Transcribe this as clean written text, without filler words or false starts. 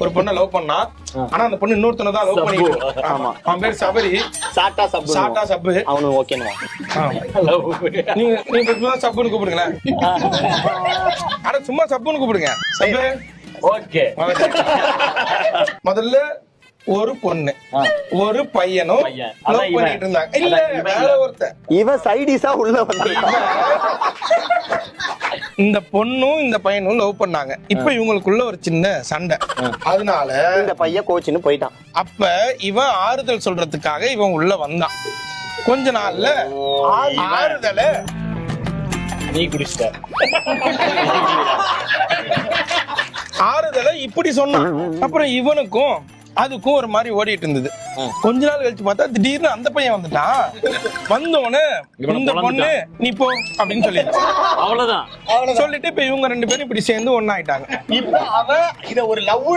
ஒரு பொண்ணை லவ் பண்ணா. ஆனா அந்த பொண்ணு இன்னொருத்தனை தான் லவ் பண்ணிட்டு இருக்கு. ஆமா. அவன் பேர் சபரி. சாட்டா சப்பு. சாட்டா சப்பு. அவனு ஓகேன்னு. நீங்க சப்புன்னு கூப்பிடுங்களேன். ஆனா சும்மா சப்புன்னு கூப்பிடுங்க. சப்பு. ஓகே. முதல்ல ஒரு பொண்ணு ஒரு பையனும் லவ் பண்ணிட்டு இருந்தாங்க. இல்ல வேற ஒருத்தன். இவன் சைடிஸா உள்ள வந்தான். இந்த பொண்ணும் இந்த பையனும் லவ் பண்ணாங்க. இப்ப இவங்களுக்குள்ள ஒரு சின்ன சண்டை. அதனால இந்த பையன் கோச்சின்னு போயிட்டான். அப்ப இவன் ஆறுதல் சொல்றதுக்காக இவன் உள்ள வந்தான். கொஞ்ச நாள்ல ஆறுதல நீ குடிச்சிட்ட. ஆறுதல இப்படி சொன்னான். அப்புறம் இவனுக்கும் அதுக்கும் ஒரு மாதிரி ஓடிட்டு இருந்தது. கொஞ்ச நாள் கழிச்சு பார்த்தா திடீர்னு அந்த பையன் வந்துட்டான். வந்தோன்னு இந்த பொண்ணு நீ போ அப்படின்னு சொல்லிடுச்சு. அவ்வளவுதான். சொல்லிட்டு இப்ப இவங்க ரெண்டு பேரும் இப்படி சேர்ந்து ஒண்ணாயிட்டாங்க. இப்ப அவன் இத ஒரு லவ்